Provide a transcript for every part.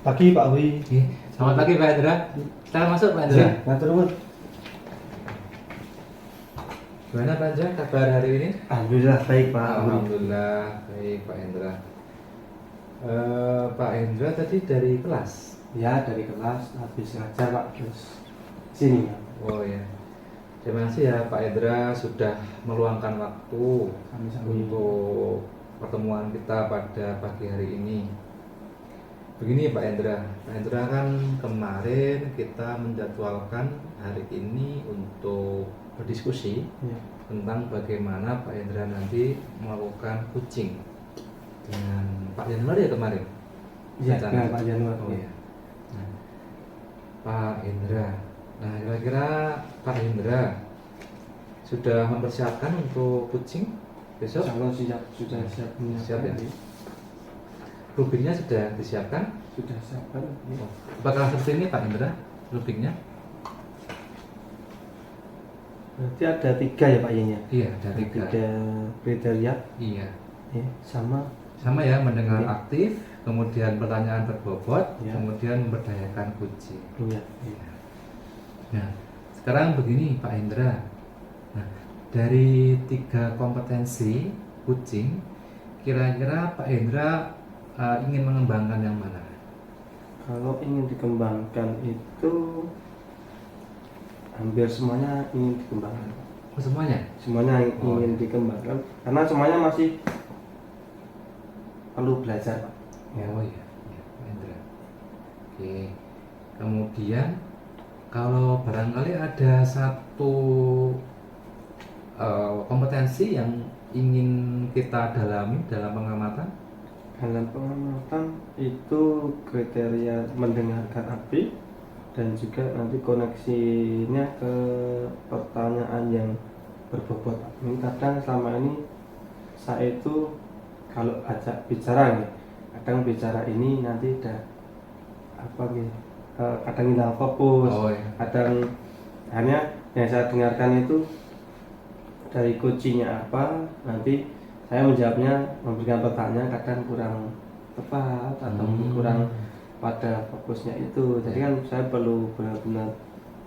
Pagi Pak Wi. Selamat pagi Pak Hendra. Kita masuk Pak Hendra. Ngatur nuwun. Gimana Pak Hendra kabar hari ini? Alhamdulillah baik Pak. Alhamdulillah baik Pak Hendra. Pak Hendra tadi dari kelas. Ya dari kelas habis ngajar Pak terus sini. Oh ya. Terima kasih ya Pak Hendra sudah meluangkan waktu untuk pertemuan kita pada pagi hari ini. Begini Pak Hendra kan kemarin kita menjadwalkan hari ini untuk berdiskusi tentang bagaimana Pak Hendra nanti melakukan coaching dengan Pak Januar ya kemarin. Iya dengan Pak Januar. Oh ya. Nah, Pak Hendra. Nah kira-kira Pak Hendra sudah mempersiapkan untuk coaching besok? Kalau sudah siap Siap ya. Rubiknya sudah disiapkan? Sudah siapkan. Ya. Apakah seperti ini Pak Hendra rubiknya? Berarti ada 3 ya Pak Yenya? Iya, ada 3. 3 kriteria. Iya. Ya, sama Ya, mendengar ya. aktif, kemudian pertanyaan berbobot, Ya. kemudian memberdayakan kunci. Iya. Nah, sekarang begini Pak Hendra. Nah, dari 3 kompetensi coaching, kira-kira Pak Hendra ingin mengembangkan yang mana? Kalau ingin dikembangkan itu hampir semuanya ingin dikembangkan. Oh, semuanya? Semuanya ingin dikembangkan karena semuanya masih perlu belajar Pak. Oh iya, Pak Hendra. Oke. Kemudian kalau barangkali ada satu kompetensi yang ingin kita dalami dalam pengamatan. Dalam pengamatan itu kriteria mendengarkan aktif dan juga nanti koneksinya ke pertanyaan yang berbobot. Ini kadang selama ini saya itu kalau ajak bicara nih, kadang bicara ini nanti udah apa gitu, kadang hilang fokus, Iya. kadang hanya yang saya dengarkan itu dari coachingnya apa, nanti saya menjawabnya memberikan pertanyaan kadang kurang tepat atau kurang pada fokusnya itu. Jadi kan saya perlu benar-benar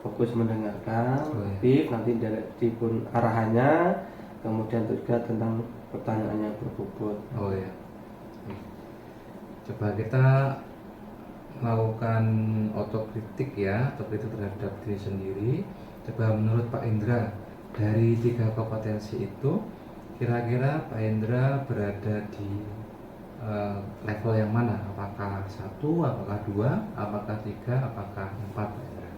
fokus mendengarkan, aktif, nanti dari pun arahannya, kemudian juga tentang pertanyaan yang berbobot. Oh ya. Coba kita melakukan otokritik ya, otokritik terhadap diri sendiri. Coba menurut Pak Indra, dari 3 kompetensi itu, kira-kira Pak Indra berada di level yang mana? Apakah 1, apakah 2, apakah 3, apakah 4 Pak Indra?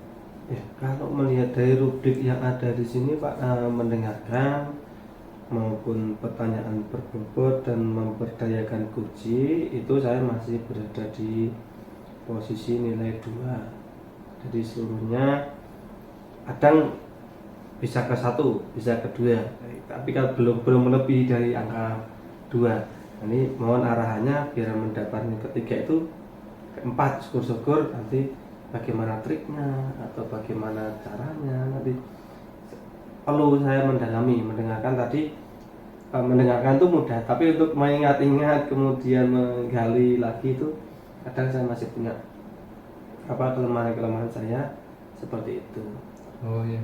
Ya, kalau melihat dari rubrik yang ada di sini Pak, mendengarkan maupun pertanyaan berbobot dan memberdayakan kunci itu saya masih berada di posisi nilai 2. Jadi seluruhnya kadang bisa ke 1, bisa ke 2, tapi kalau belum melebihi dari angka 2. Ini mohon arahannya biar mendapatkan ketiga itu ke 4, syukur-syukur nanti bagaimana triknya atau bagaimana caranya nanti perlu saya mendalami. Mendengarkan tadi, mendengarkan itu mudah, tapi untuk mengingat-ingat kemudian menggali lagi itu kadang saya masih punya kelemahan saya seperti itu. Oh ya.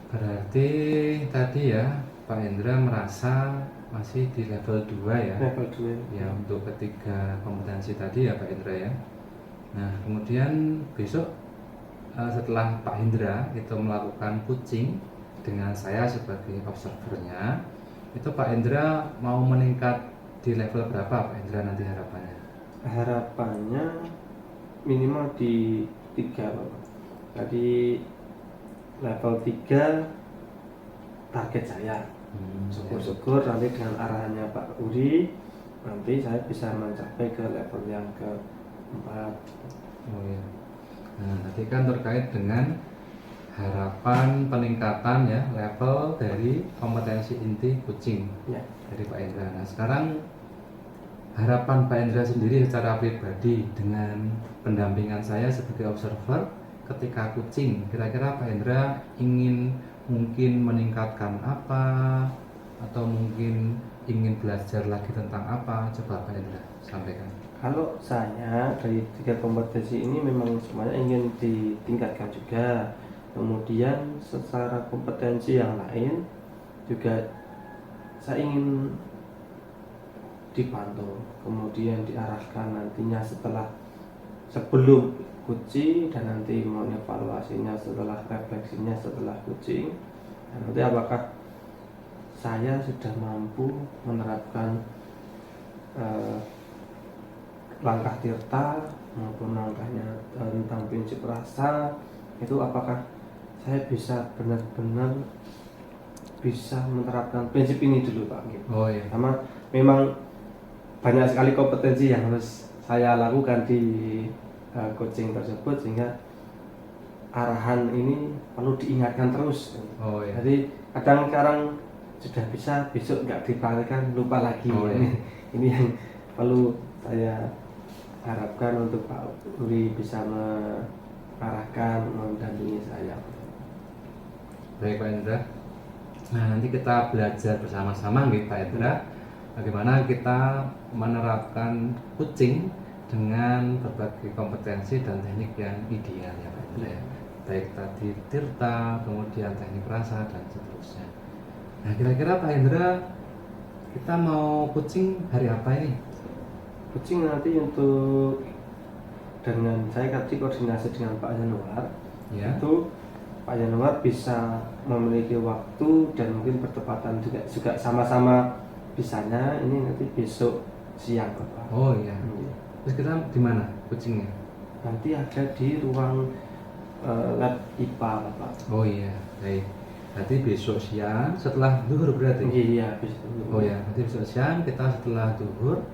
Berarti tadi ya Pak Hendra merasa masih di level 2 ya. Level 2. Ya untuk ketiga kompetensi tadi ya Pak Hendra ya. Nah kemudian besok setelah Pak Hendra itu melakukan coaching dengan saya sebagai observernya, itu Pak Hendra mau meningkat di level berapa Pak Hendra nanti harapannya? Harapannya minimal di 3 Bapak. Tadi level 3 target saya. Syukur-syukur nanti dengan arahannya Pak Uri nanti saya bisa mencapai ke level yang ke-4. Oh ya. Nah tadi kan terkait dengan harapan peningkatan ya level dari kompetensi inti coaching ya. Dari Pak Hendra. Nah sekarang harapan Pak Hendra sendiri secara pribadi dengan pendampingan saya sebagai observer ketika coaching, kira-kira Pak Hendra ingin mungkin meningkatkan apa atau mungkin ingin belajar lagi tentang apa? Coba Pak Hendra sampaikan. Kalau saya dari 3 kompetensi ini memang semuanya ingin ditingkatkan juga. Kemudian secara kompetensi yang lain juga saya ingin dipantau, kemudian diarahkan nantinya sebelum coaching dan nanti mau evaluasinya setelah refleksinya setelah coaching. Dan nanti apakah saya sudah mampu menerapkan langkah tirta maupun langkahnya tentang prinsip rasa itu, apakah saya bisa benar-benar bisa menerapkan prinsip ini dulu Pak gitu. Oh iya. Karena memang banyak sekali kompetensi yang harus saya lakukan di coaching tersebut, sehingga arahan ini perlu diingatkan terus. Oh iya. Jadi kadang-kadang sudah bisa, besok nggak dipraktekkan, lupa lagi. Oh, iya. Ini yang perlu saya harapkan untuk Pak Uri bisa mengarahkan, mendampingi saya. Baik Pak Indra. Nah, nanti kita belajar bersama-sama gitu Pak Indra, bagaimana kita menerapkan coaching dengan berbagai kompetensi dan teknik yang ideal ya Pak Indra ya. Baik tadi tirta, kemudian teknik rasa dan seterusnya. Nah, kira-kira Pak Indra, kita mau coaching hari apa ini? Coaching nanti untuk dengan saya kasih koordinasi dengan Pak Januar, Ya. itu Pak Januar bisa memiliki waktu dan mungkin bertepatan juga sama-sama bisanya ini nanti besok siang Bapak. Oh iya. Terus kita di mana coachingnya? Nanti ada di ruang lab IPA Bapak. Oh iya, baik. Berarti besok siang setelah zuhur berarti? Iya, besok. Oh ya, nanti besok siang kita setelah zuhur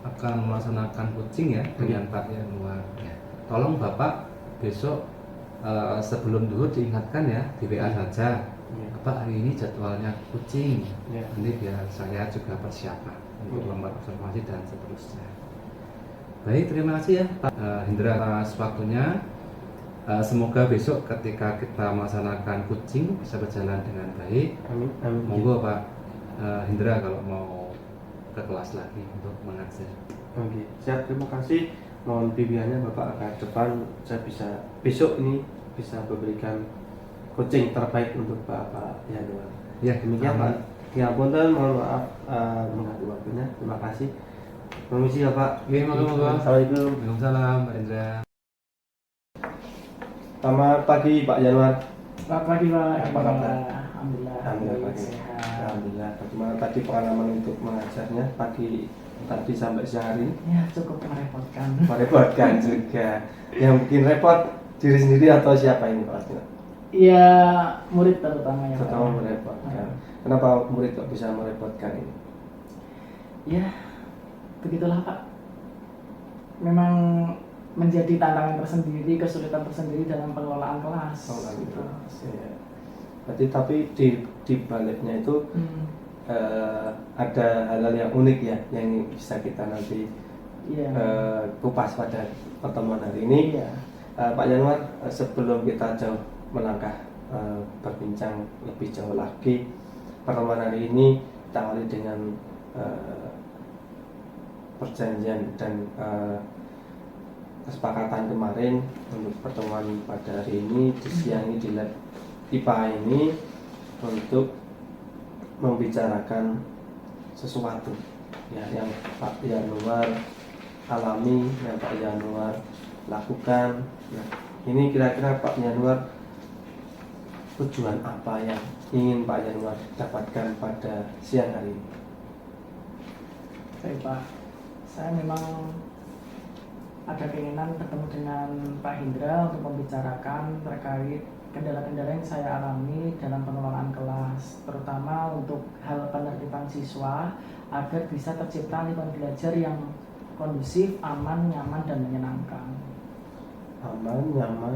akan melaksanakan coaching ya dengan Pak Januar. Ya. Tolong Bapak besok sebelum zuhur diingatkan ya di WA saja. Iya. Bapak hari ini jadwalnya coaching. Iya. Nanti biar saya juga persiapan untuk membuat observasi dan seterusnya. Baik, terima kasih ya Pak Hendra atas waktunya. Semoga besok ketika kita melaksanakan coaching bisa berjalan dengan baik. Amin. Amin. Monggo Pak Hendra kalau mau ke kelas lagi untuk mengajar. Oke, siap, terima kasih. Mohon bimbingannya Bapak agar depan saya bisa besok ini bisa memberikan coaching terbaik untuk Bapak Januar. Ya, Demikian Pak. Ya punten, mohon maaf mengganggu waktunya. Terima kasih. Permisi ya Pak. Oke, monggo. Assalamualaikum. Waalaikumsalam Pak Hendra. Selamat pagi Pak Januar. Selamat pagi Pak. Apa kabar? Alhamdulillah. Alhamdulillah baik, pagi. sehat. Alhamdulillah. Bagaimana tadi pengalaman untuk mengajarnya pagi tadi sampai siang hari ini? Ya cukup merepotkan. Merepotkan juga. Yang bikin repot diri sendiri atau siapa ini Pak Januar? Iya murid terutama ya Pak. Terutama merepotkan. Kenapa murid kok bisa merepotkan ini? Ya begitulah Pak. Memang menjadi tantangan tersendiri, kesulitan tersendiri dalam pengelolaan kelas. Oh, gitu. Gitu. Ya. Berarti tapi di baliknya itu ada hal-hal yang unik ya yang bisa kita nanti Iya. kupas pada pertemuan hari ini. Iya. Pak Januar, sebelum kita jauh melangkah berbincang lebih jauh lagi, pertemuan hari ini kita awali dengan perjanjian dan kesepakatan kemarin untuk pertemuan pada hari ini di siang ini di lab IPA ini untuk membicarakan sesuatu ya, yang Pak Januar alami, yang Pak Januar lakukan. Nah, ini kira-kira Pak Januar tujuan apa yang ingin Pak Januar dapatkan pada siang hari ini? Baik Pak, saya memang ada keinginan bertemu dengan Pak Hendra untuk membicarakan terkait kendala-kendala yang saya alami dalam pengelolaan kelas, terutama untuk hal penertiban siswa agar bisa tercipta lingkungan belajar yang kondusif, aman, nyaman, dan menyenangkan. Aman, nyaman,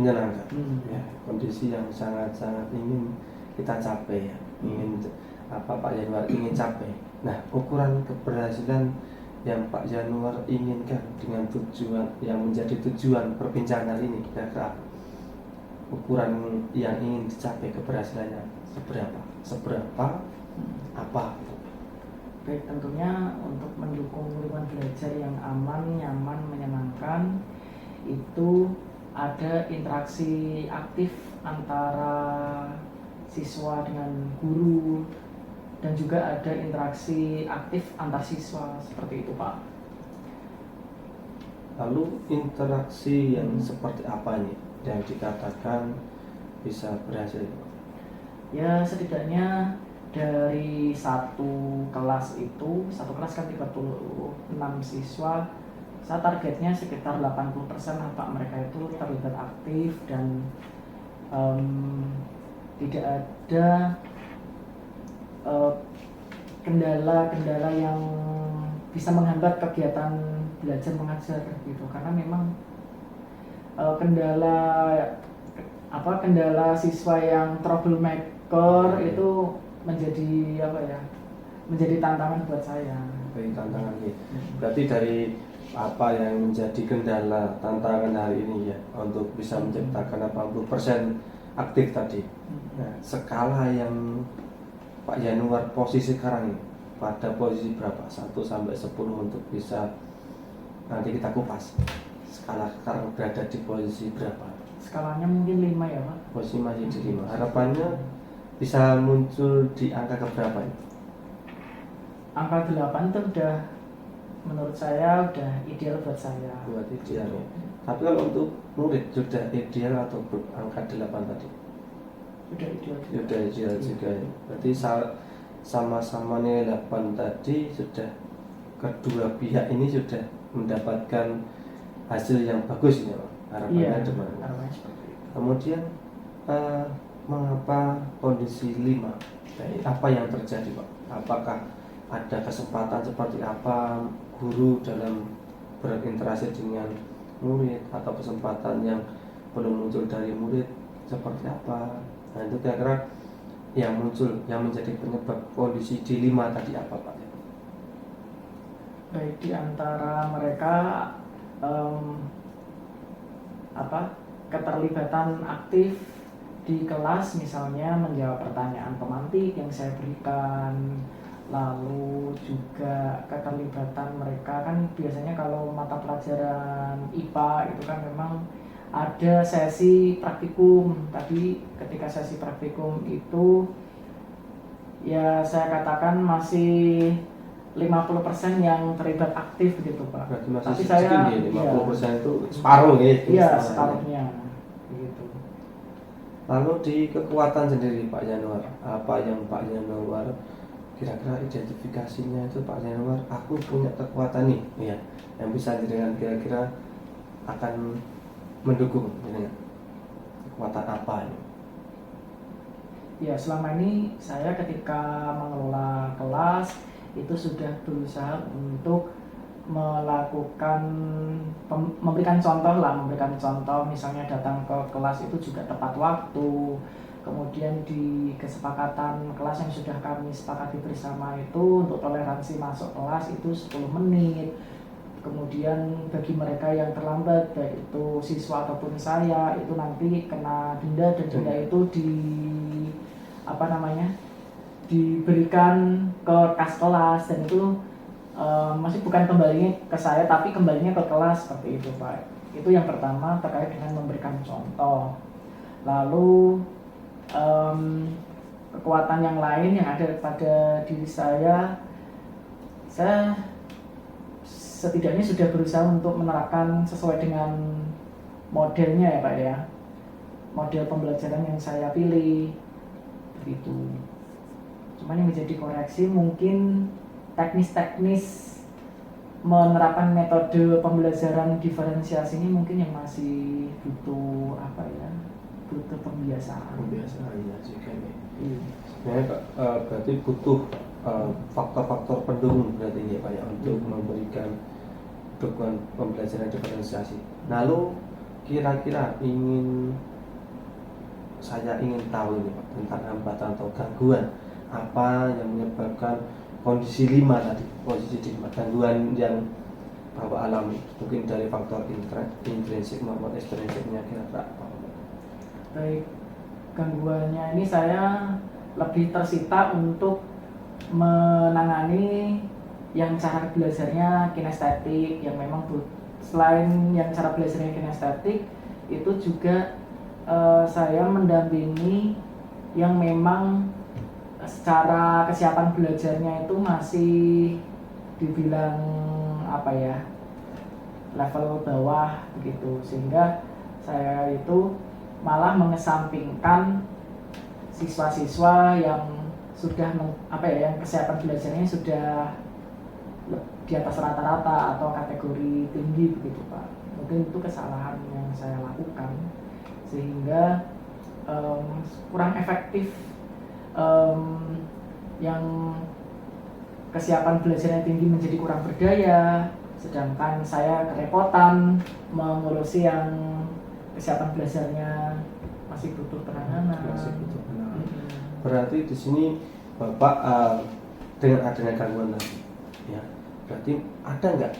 menyenangkan. Ya. Kondisi yang sangat-sangat ingin kita capai ya. Ingin apa Pak Januar ingin capai. Nah, ukuran keberhasilan yang Pak Januar inginkan dengan tujuan yang menjadi tujuan perbincangan ini, kira-kira ukuran yang ingin dicapai keberhasilannya seberapa? Apa? Baik, tentunya untuk mendukung lingkungan belajar yang aman, nyaman, menyenangkan, itu ada interaksi aktif antara siswa dengan guru, dan juga ada interaksi aktif antar siswa, seperti itu Pak. Lalu interaksi yang seperti apa nih yang dikatakan bisa berhasil? Ya setidaknya dari satu kelas kan 36 siswa, saya targetnya sekitar 80% Pak mereka itu terlibat aktif dan tidak ada kendala-kendala yang bisa menghambat kegiatan belajar mengajar gitu, karena memang kendala siswa yang troublemaker itu menjadi tantangan buat saya. Dari tantangan ini, berarti dari apa yang menjadi kendala tantangan hari ini ya untuk bisa menciptakan 80% aktif tadi. Nah, skala yang Pak Yanuar posisi sekarang ini pada posisi berapa? 1 sampai 10 untuk bisa nanti kita kupas. Skala sekarang berada di posisi berapa? Skalanya mungkin 5 ya Pak. Posisi masih di 5. Harapannya bisa muncul di angka keberapa ini? Angka 8 itu menurut saya udah ideal buat saya. Buat ideal ya. Tapi kalau untuk murid sudah ideal atau angka 8 tadi? Sudah ideal. Sudah ideal juga ya. Berarti sama-sama nilai 8 tadi sudah kedua pihak ini sudah mendapatkan hasil yang bagus ya Pak. Harapannya gimana? Kemudian mengapa kondisi 5? Apa yang terjadi Pak? Apakah ada kesempatan seperti apa guru dalam berinteraksi dengan murid, atau kesempatan yang belum muncul dari murid seperti apa? Nah itu kira-kira yang muncul, yang menjadi penyebab kondisi di 5 tadi apa Pak? Baik, di antara mereka keterlibatan aktif di kelas, misalnya menjawab pertanyaan pemantik yang saya berikan, lalu juga keterlibatan mereka kan biasanya kalau mata pelajaran IPA itu kan memang ada sesi praktikum. Tadi ketika sesi praktikum itu ya saya katakan masih 50% yang terlibat aktif gitu Pak. Berarti masih tapi saya 50% itu separuh gitu. Iya, separuhnya gitu. Lalu di kekuatan sendiri Pak Yanuar, apa yang Pak Yanuar kira-kira identifikasinya itu Pak Yanuar, aku punya kekuatan nih ya, yang bisa dengan kira-kira akan mendukung ya, kekuatan apa ini? Ya selama ini saya ketika mengelola kelas itu sudah berusaha untuk memberikan contoh, misalnya datang ke kelas itu juga tepat waktu, kemudian di kesepakatan kelas yang sudah kami sepakati bersama itu untuk toleransi masuk kelas itu 10 menit, kemudian bagi mereka yang terlambat baik itu siswa ataupun saya itu nanti kena denda, dan denda itu diberikan ke kas kelas, dan itu masih bukan kembalinya ke saya tapi kembalinya ke kelas, seperti itu Pak. Itu yang pertama terkait dengan memberikan contoh. Lalu kekuatan yang lain yang ada pada diri saya setidaknya sudah berusaha untuk menerapkan sesuai dengan modelnya ya Pak ya, model pembelajaran yang saya pilih begitu. Cuman yang menjadi koreksi mungkin teknis-teknis menerapkan metode pembelajaran diferensiasi ini mungkin yang masih butuh pembiasaan ya juga nih. Sebenarnya berarti butuh faktor-faktor pendukung berarti ya Pak ya, untuk memberikan dukungan pembelajaran diferensiasi. Lalu kira-kira saya ingin tahu ini Pak, tentang hambatan atau gangguan apa yang menyebabkan kondisi 5 tadi, posisi di 5, gangguan yang Bapak alami, mungkin dari faktor intrinsik maupun ekstrinsiknya kira-kira apa? Baik, gangguannya ini saya lebih tersita untuk menangani yang cara belajarnya kinestetik, yang memang selain yang cara belajarnya kinestetik itu juga saya mendampingi yang memang secara kesiapan belajarnya itu masih dibilang apa ya, level bawah begitu, sehingga saya itu malah mengesampingkan siswa-siswa yang sudah yang kesiapan belajarnya sudah di atas rata-rata atau kategori tinggi begitu Pak. Mungkin itu kesalahan yang saya lakukan sehingga kurang efektif yang kesiapan belajarnya tinggi menjadi kurang berdaya, sedangkan saya kerepotan mengurusi yang kesiapan belajarnya masih butuh penanganan. Berarti di sini Bapak dengan adanya gangguan tadi, ya, berarti ada nggak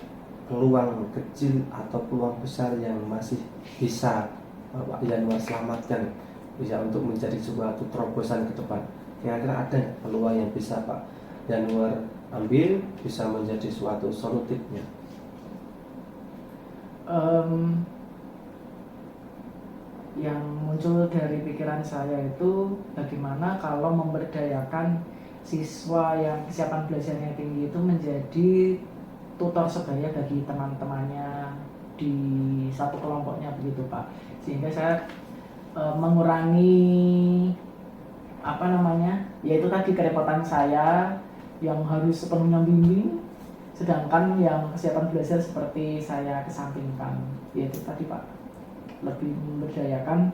peluang kecil atau peluang besar yang masih bisa Bapak Yanuar selamatkan, bisa untuk menjadi suatu terobosan ke depan? Kira-kira ada nggak peluang yang bisa Pak Yanuar ambil bisa menjadi suatu solutifnya? Yang muncul dari pikiran saya itu bagaimana kalau memberdayakan siswa yang kesiapan belajarnya tinggi itu menjadi tutor sebaya bagi teman-temannya di satu kelompoknya begitu Pak, sehingga saya mengurangi yaitu tadi kerepotan saya yang harus sepenuhnya bimbing, sedangkan yang kesiapan belajar seperti saya kesampingkan, yaitu tadi Pak, lebih memberdayakan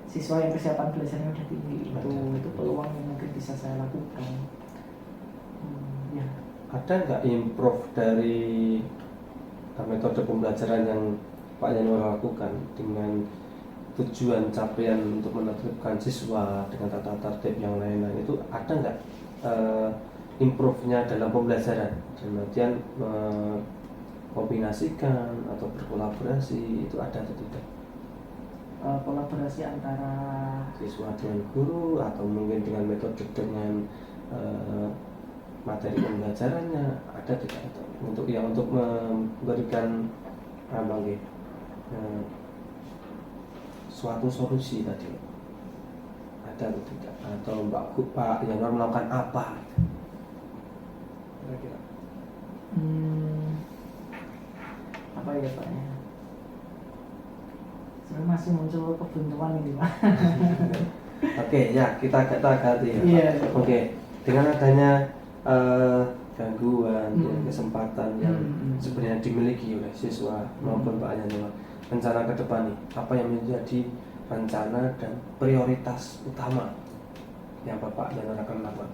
siswa yang kesiapan belajarnya udah tinggi. Itu peluang yang mungkin bisa saya lakukan. Ya. Ada nggak improve dari metode pembelajaran yang Pak Yanuar lakukan dengan tujuan capaian untuk menertibkan siswa dengan tata tertib yang lain-lain, itu ada nggak improve-nya dalam pembelajaran, kemudian kombinasikan atau berkolaborasi, itu ada atau tidak? Kolaborasi antara siswa dengan guru atau mungkin dengan metode dengan materi pembelajarannya, ada tidak untuk memberikan suatu solusi tadi, ada atau tidak, atau Pak Yanuar melakukan apa kira-kira? Apa ya Pak ya? Saya masih muncul kebuntuan ini Pak. Oke, ya kita ganti ya Pak. Iya. Oke, dengan adanya gangguan dan kesempatan yang sebenarnya dimiliki oleh siswa maupun Pak Yanuar, rencana ke depan nih, apa yang menjadi rencana dan prioritas utama yang Bapak Yanuar akan lakukan?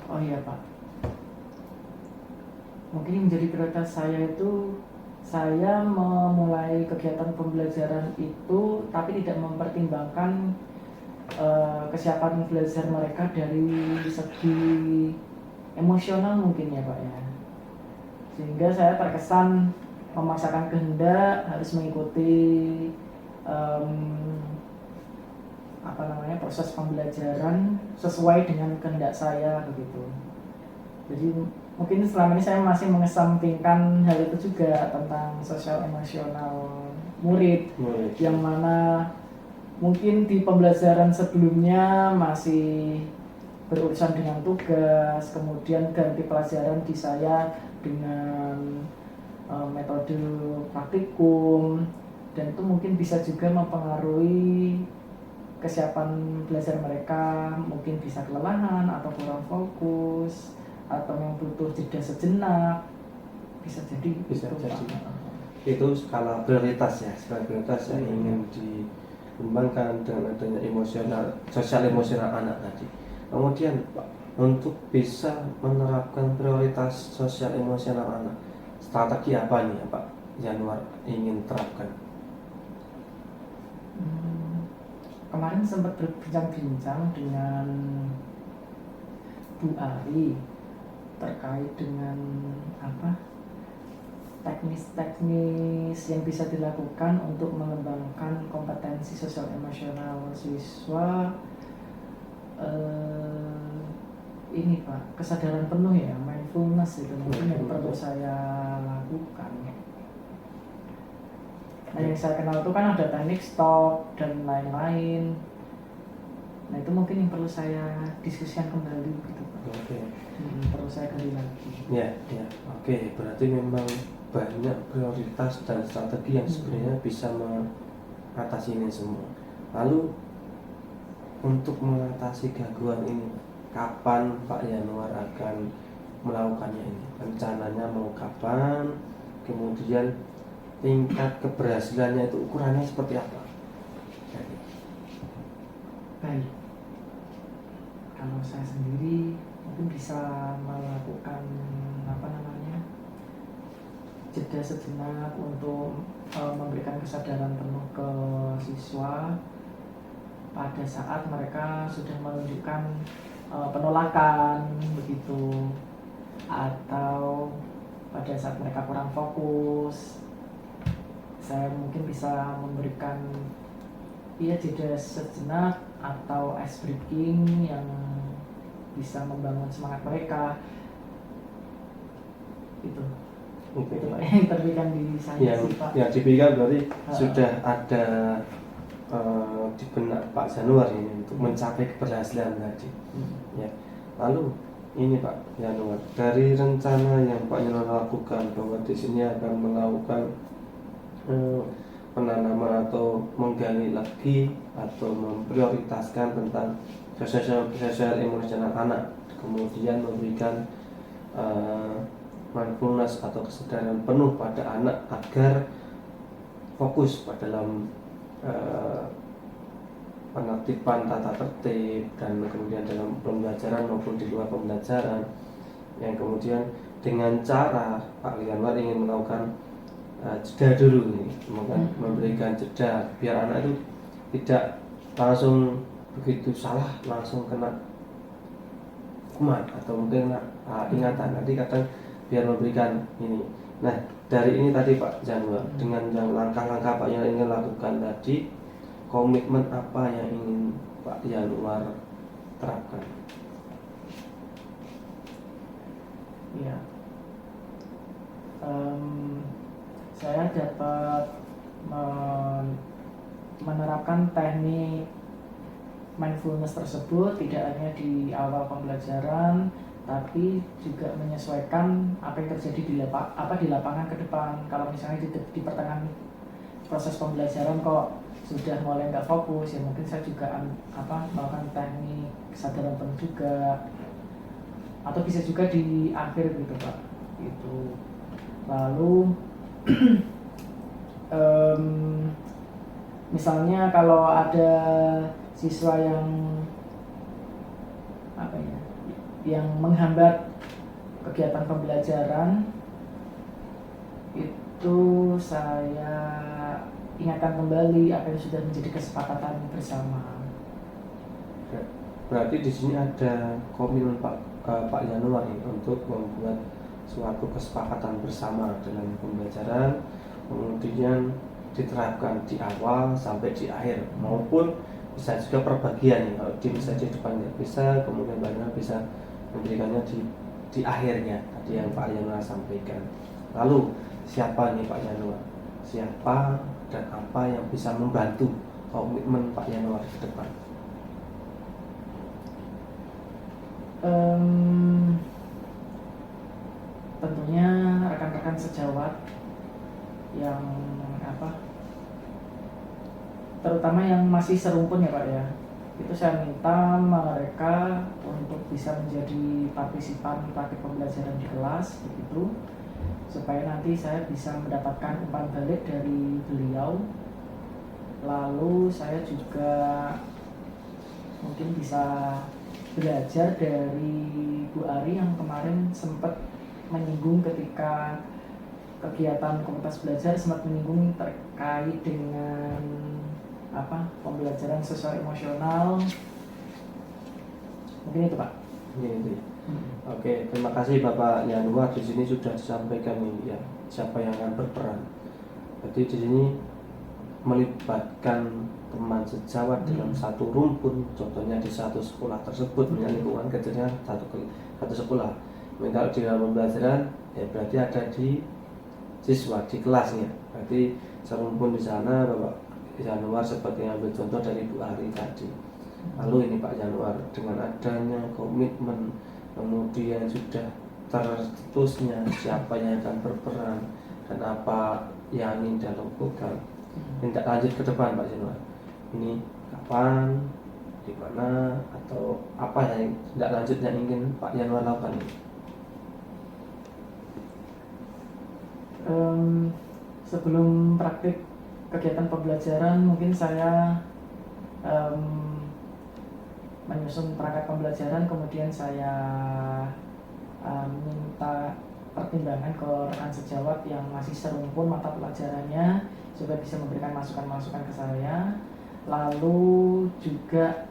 Oh iya Pak, mungkin menjadi prioritas saya itu, saya memulai kegiatan pembelajaran itu tapi tidak mempertimbangkan kesiapan belajar mereka dari segi emosional mungkin ya Pak ya, sehingga saya terkesan memaksakan kehendak harus mengikuti proses pembelajaran sesuai dengan kehendak saya begitu. Jadi mungkin selama ini saya masih mengesampingkan hal itu juga tentang sosial emosional murid. Yang mana mungkin di pembelajaran sebelumnya masih berurusan dengan tugas, kemudian ganti pelajaran di saya dengan metode praktikum, dan itu mungkin bisa juga mempengaruhi kesiapan belajar mereka, mungkin bisa kelelahan atau kurang fokus atau yang butuh jeda sejenak, bisa jadi itu skala prioritas ya, yang ingin dikembangkan dengan adanya sosial emosional anak tadi. Kemudian Pak, untuk bisa menerapkan prioritas sosial emosional anak, strategi apa nih Pak Yanuar ingin terapkan? Kemarin sempat berbincang-bincang dengan Bu Ari terkait dengan teknis-teknis yang bisa dilakukan untuk mengembangkan kompetensi sosial emosional siswa. Ini Pak, kesadaran penuh ya, mindfulness itu mungkin yang perlu saya lakukan. Nah yang saya kenal itu kan ada teknik stop dan lain-lain. Nah itu mungkin yang perlu saya diskusikan kembali gitu Pak. Oke. Perlu saya gali lagi. Ya, ya. Oke, berarti memang banyak prioritas dan strategi yang sebenarnya bisa mengatasi ini semua. Lalu untuk mengatasi gangguan ini, kapan Pak Yanuar akan melakukannya ini? Rencananya mau kapan? Kemudian tingkat keberhasilannya itu ukurannya seperti apa? Baik. Kalau saya sendiri mungkin bisa melakukan jeda sejenak untuk memberikan kesadaran penuh ke siswa pada saat mereka sudah menunjukkan penolakan begitu, atau pada saat mereka kurang fokus. Saya mungkin bisa memberikan jeda sejenak atau ice breaking yang bisa membangun semangat mereka. Itu Pak yang terbitkan di saya sih Pak. Yang diberikan berarti sudah ada di benak Pak Yanuar ini untuk mencapai keberhasilan tadi. Ya. Lalu ini Pak Yanuar, dari rencana yang Pak Yanuar lakukan bahwa di sini akan melakukan penanaman atau menggali lagi atau memprioritaskan tentang sosial emosional anak, kemudian memberikan mindfulness atau kesadaran penuh pada anak agar fokus pada dalam penertiban tata tertib dan kemudian dalam pembelajaran maupun di luar pembelajaran, yang kemudian dengan cara Pak Yanuar ingin melakukan jeda dulu nih, memberikan jeda biar anak itu tidak langsung begitu salah langsung kena hukuman atau mungkin ingatan, nanti kadang biar memberikan ini. Nah dari ini tadi Pak Yanuar, dengan yang langkah-langkah Pak Yanuar ingin lakukan tadi, komitmen apa yang ingin Pak Yanuar terapkan? Iya, saya dapat menerapkan teknik mindfulness tersebut tidak hanya di awal pembelajaran, tapi juga menyesuaikan apa yang terjadi di lapangan ke depan. Kalau misalnya di pertengahan proses pembelajaran kok sudah mulai nggak fokus, ya mungkin saya juga melakukan teknik kesadaran penuh juga, atau bisa juga di akhir gitu Pak. Itu lalu misalnya kalau ada siswa yang menghambat kegiatan pembelajaran, itu saya ingatkan kembali apa yang sudah menjadi kesepakatan bersama. Berarti di sini ada komitmen Pak Yanuar untuk membuat suatu kesepakatan bersama dalam pembelajaran, kemudian diterapkan di awal sampai di akhir, maupun bisa juga perbagian. Kalau bisa di depan nggak bisa, kemudian banyak bisa memberikannya di akhirnya tadi yang Pak Yanuar sampaikan. Lalu siapa nih Pak Yanuar? Siapa dan apa yang bisa membantu komitmen Pak Yanuar ke depan? Tentunya rekan-rekan sejawat yang terutama yang masih serumpun ya Pak ya, itu saya minta mereka untuk bisa menjadi partisipan praktik pembelajaran di kelas begitu, supaya nanti saya bisa mendapatkan umpan balik dari beliau. Lalu saya juga mungkin bisa belajar dari Bu Ari yang kemarin sempat menyinggung ketika kegiatan komunitas belajar, sempat menyinggung terkait dengan pembelajaran sosial emosional. Mungkin itu Pak. Ini. Oke, terima kasih Bapak Yanuar, di sini sudah disampaikan ini ya. siapa yang akan berperan. Jadi di sini melibatkan teman sejawat dalam satu rumpun, contohnya di satu sekolah tersebut, lingkungan kecilnya satu sekolah. Kalau di dalam pembelajaran, ya berarti ada di siswa di kelasnya. Berarti serumpun di sana, Bapak Januar seperti yang ambil contoh dari Bu Ari tadi. Lalu ini Pak Januar, dengan adanya komitmen, kemudian sudah tercetusnya siapa yang akan berperan dan apa yang ingin dilakukan, tindak lanjut ke depan Pak Januar. Ini kapan, di mana, atau apa yang tindak lanjut yang ingin Pak Januar lakukan ini? Sebelum praktik kegiatan pembelajaran, mungkin saya menyusun perangkat pembelajaran, kemudian saya minta pertimbangan ke rekan sejawat yang masih serumpun mata pelajarannya supaya bisa memberikan masukan-masukan ke saya. Lalu juga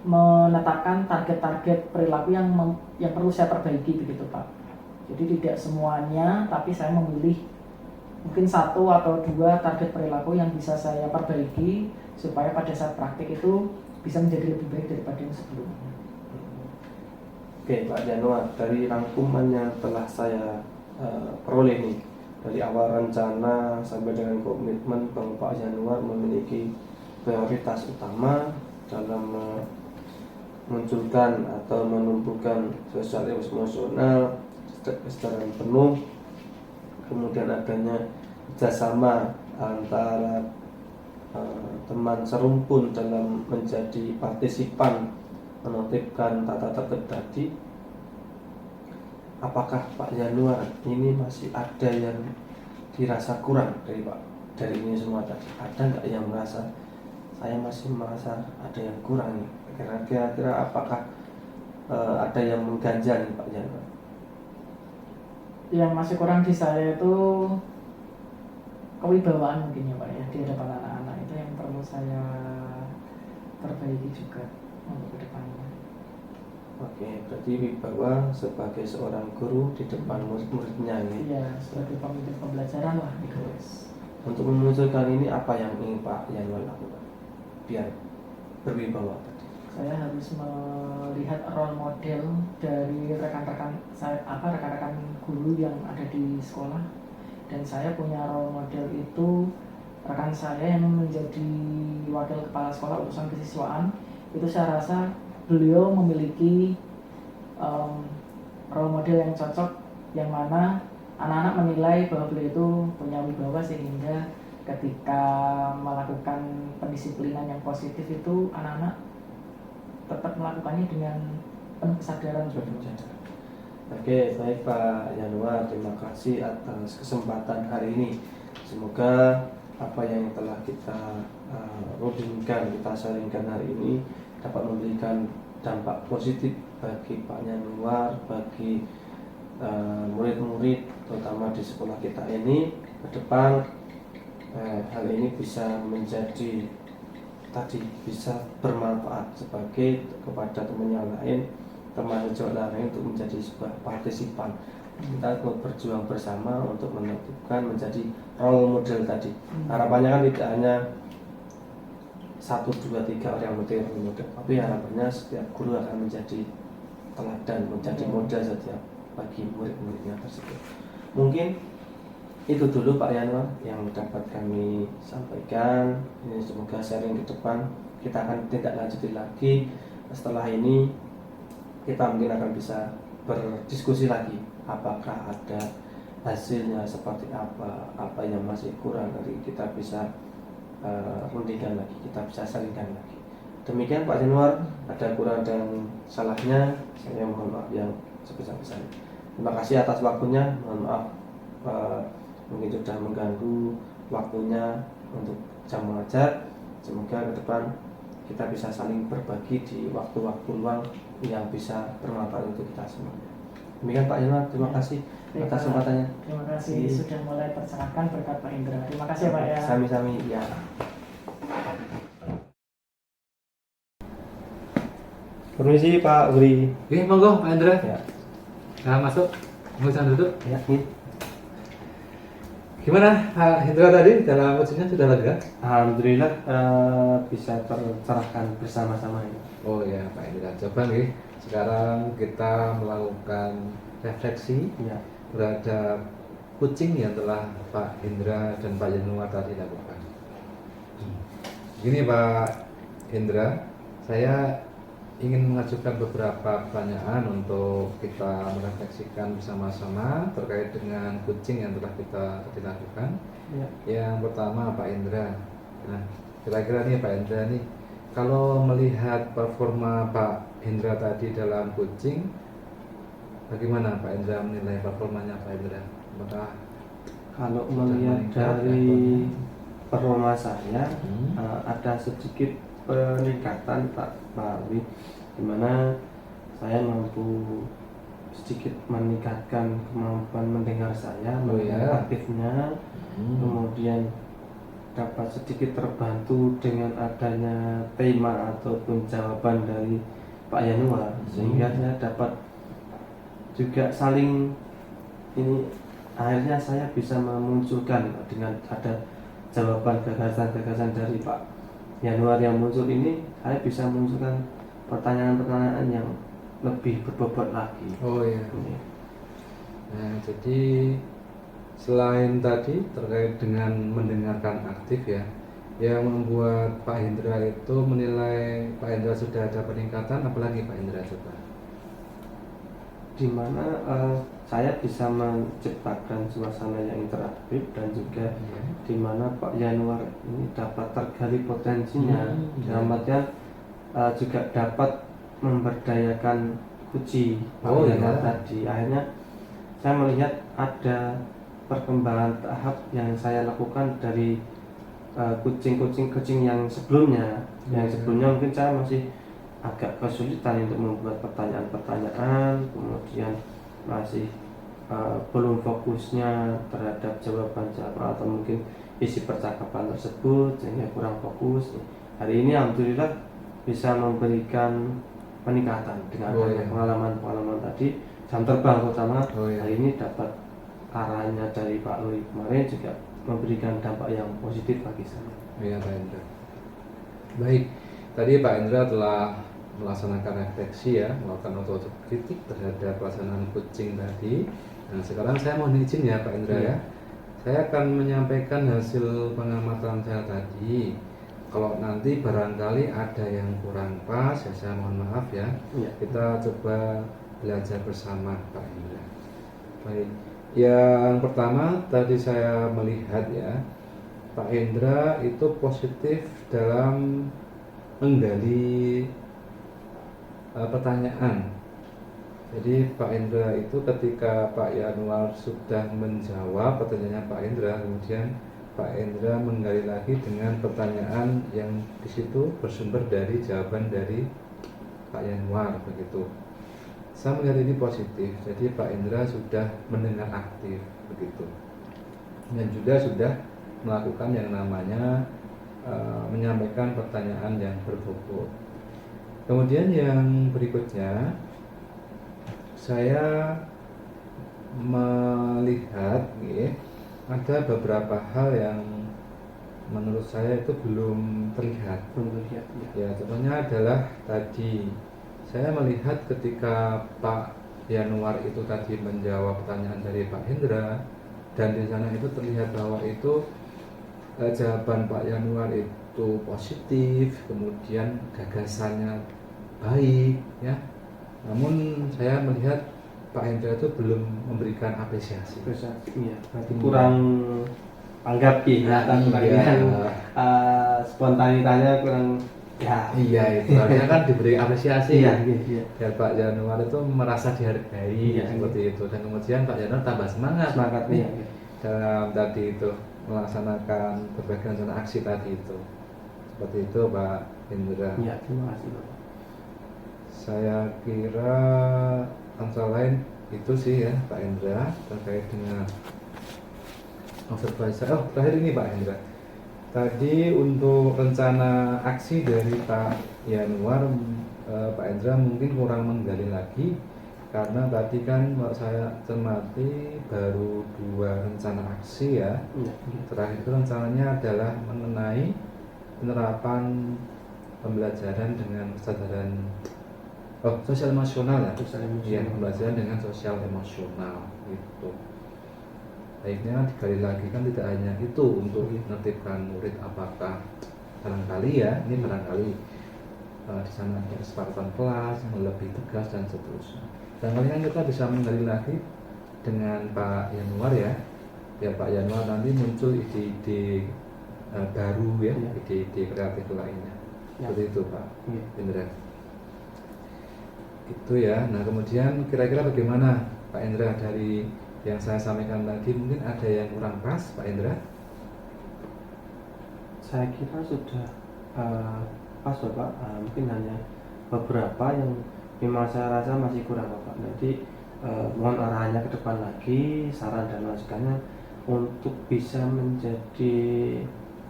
menetapkan target-target perilaku yang perlu saya perbaiki begitu Pak. Jadi tidak semuanya, tapi saya memilih mungkin 1 atau 2 target perilaku yang bisa saya perbaiki supaya pada saat praktik itu bisa menjadi lebih baik daripada yang sebelumnya. Oke Pak Januar, dari rangkuman yang telah saya peroleh nih, dari awal rencana sampai dengan komitmen bahwa Pak Januar memiliki prioritas utama dalam memunculkan atau menumbuhkan sosial emosional secara penuh, kemudian adanya kerjasama antara teman serumpun dalam menjadi partisipan menertibkan tata tertib tadi. Apakah Pak Januar ini masih ada yang dirasa kurang dari ini semua tadi? Ada nggak yang merasa saya masih merasa ada yang kurang nih? Kira-kira apakah ada yang mengganjal nih Pak Januar? Yang masih kurang di saya itu kewibawaan mungkin ya Pak ya, di hadapan anak-anak. Itu yang perlu saya perbaiki juga untuk kedepannya. Oke, berarti wibawa sebagai seorang guru di depan murid-muridnya ini. Iya, sebagai pemimpin pembelajaran lah di kelas. Untuk memunculkan ini apa yang ingin Pak Januar lakukan biar berwibawa tadi? Saya harus melihat role model dari rekan-rekan saya, rekan-rekan guru yang ada di sekolah, dan saya punya role model itu rekan saya yang menjadi wakil kepala sekolah urusan kesiswaan. Itu saya rasa beliau memiliki role model yang cocok, yang mana anak-anak menilai bahwa beliau itu punya wibawa, sehingga ketika melakukan pendisiplinan yang positif itu anak-anak tetap melakukannya dengan penuh kesadaran. Oke, baik Pak Januar, terima kasih atas kesempatan hari ini. Semoga apa yang telah kita rundingkan, kita sharingkan hari ini dapat memberikan dampak positif bagi Pak Januar, bagi murid-murid terutama di sekolah kita ini ke depan. Hal ini bisa menjadi bisa bermanfaat sebagai kepada teman yang lain, teman sejawat lain, untuk menjadi sebuah partisipan. Kita berjuang bersama untuk menentukan menjadi role model tadi. Harapannya kan tidak hanya 1, 2, 3 orang yang menjadi role model, tapi harapannya setiap guru akan menjadi teladan, menjadi model setiap bagi murid-muridnya tersebut. Mungkin itu dulu Pak Januar yang dapat kami sampaikan. Ini semoga sharing ke depan kita akan tindak lanjuti lagi. Setelah ini kita mungkin akan bisa berdiskusi lagi, apakah ada hasilnya seperti apa yang masih kurang, nanti kita bisa rundingkan lagi, kita bisa sharingkan lagi. Demikian Pak Januar, ada kurang dan salahnya saya mohon maaf yang sebesar-besarnya. Terima kasih atas waktunya, mohon maaf mungkin sudah mengganggu waktunya untuk jam mengajar. Semoga ke depan kita bisa saling berbagi di waktu-waktu luang yang bisa bermanfaat untuk kita semua. Demikian Pak Januar, terima kasih atas kesempatannya. Terima kasih sudah mulai tercerahkan berkat Pak Indra. Terima kasih Pak ya. Sami-sami ya. Permisi Pak Uri. Oke, monggo Pak Indra. Ya. Nah, masuk. Mau duduk. Ya, ini. Gimana Pak Hendra tadi dalam ujinya sudah lega? Alhamdulillah bisa tercerahkan bersama-sama ini. Oh ya Pak Hendra, coba nih sekarang kita melakukan refleksi Ya. terhadap kucing yang telah Pak Hendra dan Pak Yanuar tadi lakukan. Gini Pak Hendra, saya ingin mengajukan beberapa pertanyaan untuk kita merefleksikan bersama-sama terkait dengan kucing yang telah kita tadi lakukan. Ya. Yang pertama Pak Hendra, nah kira-kira nih Pak Hendra nih, kalau melihat performa Pak Hendra tadi dalam kucing, bagaimana Pak Hendra menilai performanya Pak Hendra? Apakah Kalau melihat meningkat dari levelnya? performa saya Hmm. ada sedikit peningkatan Pak Alwi, di mana saya mampu sedikit meningkatkan kemampuan mendengar saya, Oh, mendengar ya. aktifnya, Hmm. kemudian dapat sedikit terbantu dengan adanya tema ataupun jawaban dari Pak Yanuar, sehingga saya dapat juga saling ini, akhirnya saya bisa memunculkan dengan ada jawaban gagasan-gagasan dari Pak Yanuar yang muncul ini, saya bisa munculkan pertanyaan-pertanyaan yang lebih berbobot lagi. Oh iya. Ini. Nah, jadi selain tadi terkait dengan mendengarkan aktif ya, yang membuat Pak Hendra itu menilai Pak Hendra sudah ada peningkatan, apalagi Pak Hendra coba? Di mana saya bisa menciptakan suasana yang interaktif dan juga di mana Pak Yanuar ini dapat tergali potensinya, dalam artian juga dapat memberdayakan Kuci Pak Oh, Yanuar iya. tadi. Akhirnya saya melihat ada perkembangan tahap yang saya lakukan dari kucing yang sebelumnya. Yang sebelumnya mungkin saya masih agak kesulitan untuk membuat pertanyaan-pertanyaan, kemudian masih belum fokusnya terhadap jawaban-jawaban atau mungkin isi percakapan tersebut sehingga kurang fokus. Hari ini alhamdulillah bisa memberikan peningkatan dengan Oh, adanya iya. pengalaman tadi, jam terbang terutama. Oh, iya. Hari ini dapat arahannya dari Pak Lui kemarin juga memberikan dampak yang positif bagi saya. Iya Pak Hendra. Baik, tadi Pak Hendra telah melaksanakan refleksi ya, melakukan otokritik terhadap pelaksanaan kucing tadi. Nah sekarang saya mohon izin ya Pak Hendra ya, saya akan menyampaikan hasil pengamatan saya tadi. Kalau nanti barangkali ada yang kurang pas ya saya mohon maaf ya. Iya. Kita coba belajar bersama Pak Hendra. Baik, yang pertama tadi saya melihat ya, Pak Hendra itu positif dalam menggali pertanyaan. Jadi Pak Hendra itu ketika Pak Yanuar sudah menjawab pertanyaannya Pak Hendra, kemudian Pak Hendra menggali lagi dengan pertanyaan yang di situ bersumber dari jawaban dari Pak Yanuar begitu. Saya melihat ini positif. Jadi Pak Hendra sudah mendengar aktif begitu, dan juga sudah melakukan yang namanya menyampaikan pertanyaan yang berbobot. Kemudian yang berikutnya saya melihat ada beberapa hal yang menurut saya itu belum terlihat. Ya, contohnya adalah tadi saya melihat ketika Pak Yanuar itu tadi menjawab pertanyaan dari Pak Hendra, dan di sana itu terlihat bahwa itu jawaban Pak Yanuar itu positif, kemudian gagasannya baik ya. Namun saya melihat Pak Hendra itu belum memberikan apresiasi. Iya, berarti kurang anggap kelihatan spontanitasnya kurang ya. Iya, itu harusnya kan diberi apresiasi. Iya. Biar Pak Yanuar itu merasa dihargai seperti itu, dan kemudian Pak Yanuar tambah semangat nih dalam tadi itu melaksanakan berbagai rencana aksi tadi itu. Seperti itu Pak Hendra. Iya, terima kasih Pak. Saya kira antara lain itu sih ya Pak Hendra terkait dengan observasi. Oh, terakhir ini Pak Hendra. Tadi untuk rencana aksi dari Pak Yanuar, Pak Hendra mungkin kurang menggali lagi karena tadi kan kalau saya cermati baru 2 rencana aksi ya. Ya. Terakhir itu rencananya adalah mengenai penerapan pembelajaran dengan kesadaran sosial emosional ya. Sosial Iya, emosional. pembelajaran dengan sosial emosional gitu. Baiknya digali lagi kan tidak hanya itu untuk menertibkan murid, apakah barangkali ya, ini barangkali di sana ada kesepakatan kelas yang lebih tegas dan seterusnya. Dan kali kan kita bisa menggali lagi dengan Pak Yanuar ya. Ya Pak Yanuar nanti muncul ide-ide baru ya, Ya. ide-ide kreatif lainnya. Ya. Seperti itu Pak Ya. Indra. Itu ya. Nah kemudian kira-kira bagaimana Pak Indra dari yang saya sampaikan tadi, mungkin ada yang kurang pas Pak Indra? Saya kira sudah pas Bapak. Mungkin hanya beberapa yang memang saya rasa masih kurang Bapak. Nanti mohon arahannya ke depan lagi, saran dan masukannya untuk bisa menjadi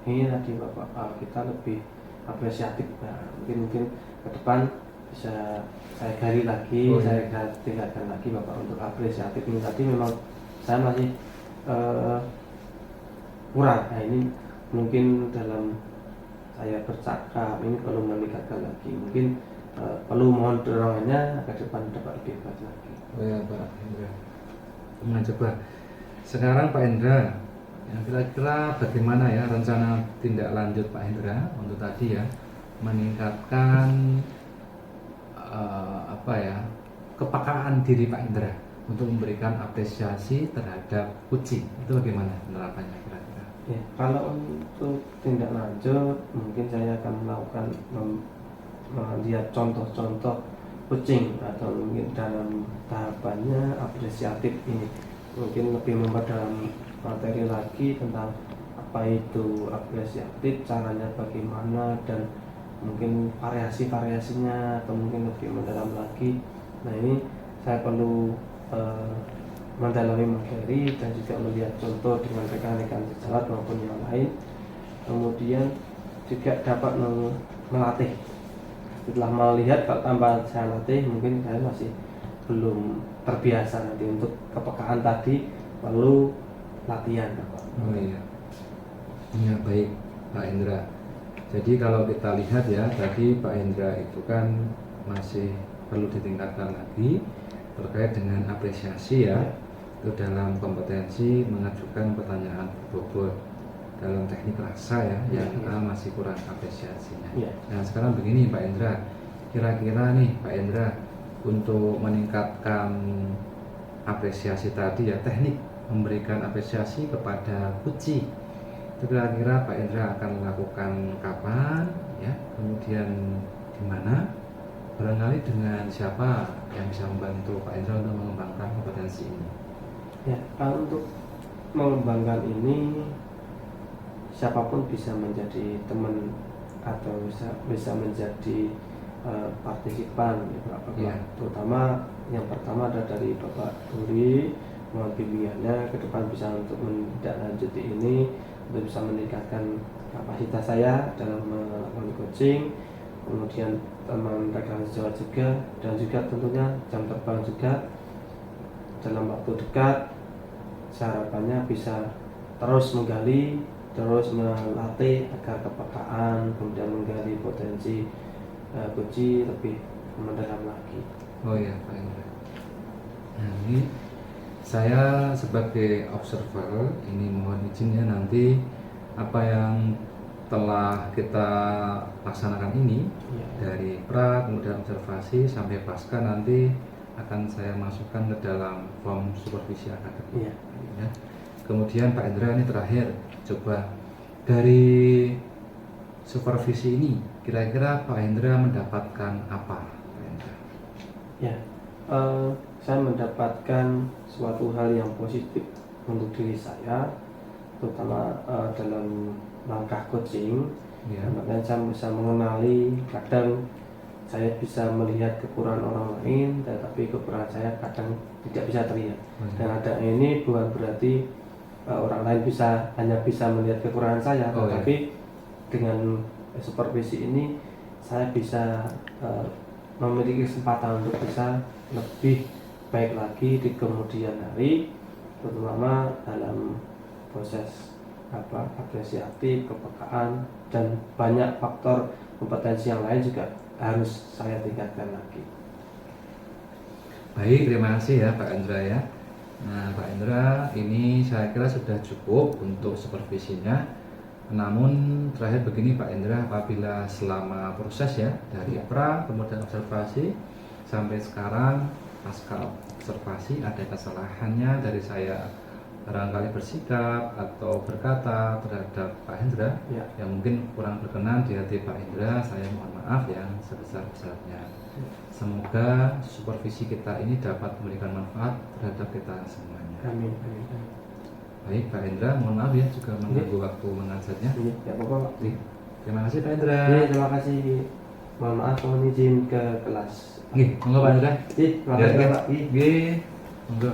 ini tadi Bapak, kita lebih apresiatif. Nah, mungkin ke depan bisa saya gali lagi, Oh, iya. saya tingkatkan lagi Bapak untuk apresiatif ini tadi memang saya masih kurang. Nah ini mungkin dalam saya bercakap ini perlu meningkatkan lagi, mungkin perlu mohon dorongannya ke depan dapat lebih baik lagi. Oh ya Pak Indra. Nah coba sekarang Pak Indra, yang kira-kira bagaimana ya rencana tindak lanjut Pak Indra untuk tadi ya meningkatkan kepekaan diri Pak Indra untuk memberikan apresiasi terhadap kucing, itu bagaimana penerapannya kira-kira? Ya, kalau untuk tindak lanjut mungkin saya akan melakukan melihat contoh-contoh kucing atau mungkin dalam tahapannya apresiatif ini mungkin lebih memperdalam materi lagi tentang apa itu apresiatif, caranya bagaimana, dan mungkin variasi-variasinya atau mungkin lebih mendalam lagi. Nah ini saya perlu mendalami materi dan juga melihat contoh dengan rekan-rekan sejawat maupun yang lain, kemudian juga dapat melatih. Setelah melihat kalau tanpa saya latih mungkin saya masih belum terbiasa, nanti untuk kepekaan tadi perlu latihan Bapak. Oh iya. Ya baik Pak Indra. Jadi kalau kita lihat ya tadi Pak Indra itu kan masih perlu ditingkatkan lagi terkait dengan apresiasi ya. Itu dalam kompetensi mengajukan pertanyaan berbobot dalam teknik rasa ya, yang masih kurang apresiasinya. Ya. Nah sekarang begini Pak Indra, kira-kira nih Pak Indra untuk meningkatkan apresiasi tadi ya, teknik memberikan apresiasi kepada kucing itu kira-kira Pak Indra akan melakukan kapan ya, kemudian di mana, barangkali dengan siapa yang bisa membantu Pak Indra untuk mengembangkan kompetensi ini? Ya, kalau untuk mengembangkan ini siapapun bisa menjadi teman atau bisa menjadi partisipan ya, Bapak. Ya. Terutama yang pertama ada dari Bapak Duri, mohon bimbingannya ke depan bisa untuk menindaklanjuti ini, untuk bisa meningkatkan kapasitas saya dalam melakukan coaching, kemudian teman rekan sejawat juga, dan juga tentunya jam terbang juga dalam waktu dekat. Harapannya bisa terus menggali, terus melatih agar kepekaan, kemudian menggali potensi coaching lebih mendalam lagi. Oh ya Pak Indra. Nah ini saya sebagai observer ini mohon izinnya nanti apa yang telah kita laksanakan ini Ya. dari pra kemudian observasi sampai pasca nanti akan saya masukkan ke dalam form supervisi akademik. Ya. Ya. Kemudian Pak Indra ini terakhir, coba dari supervisi ini kira-kira Pak Indra mendapatkan apa Pak Indra? Ya, saya mendapatkan suatu hal yang positif untuk diri saya, terutama dalam langkah coaching. Ya. Makanya saya bisa mengenali, kadang saya bisa melihat kekurangan orang lain, tetapi kekurangan saya kadang tidak bisa terlihat. Dan ada ini bukan berarti orang lain hanya bisa melihat kekurangan saya, Oh, tetapi dengan supervisi ini saya bisa memiliki kesempatan untuk bisa lebih baik lagi di kemudian hari, terutama dalam proses apresiatif, kepekaan, dan banyak faktor kompetensi yang lain juga harus saya tingkatkan lagi. Baik, terima kasih ya Pak Hendra ya. Nah Pak Hendra, ini saya kira sudah cukup untuk supervisinya. Namun terakhir begini Pak Hendra, apabila selama proses ya dari pra kemudian observasi sampai sekarang pasca observasi ada kesalahannya dari saya barangkali bersikap atau berkata terhadap Pak Hendra yang mungkin kurang berkenan di hati Pak Hendra, saya mohon maaf yang sebesar-besarnya. Semoga supervisi kita ini dapat memberikan manfaat terhadap kita semuanya. Amin. Baik Pak Hendra, mohon maaf ya juga mengganggu waktu mengajarnya. Ya apa Pak? Terima kasih Pak Hendra. Terima kasih. Mohon maaf, mohon izin ke kelas. Monggo Pak Hendra. Terima kasih Pak. Monggo.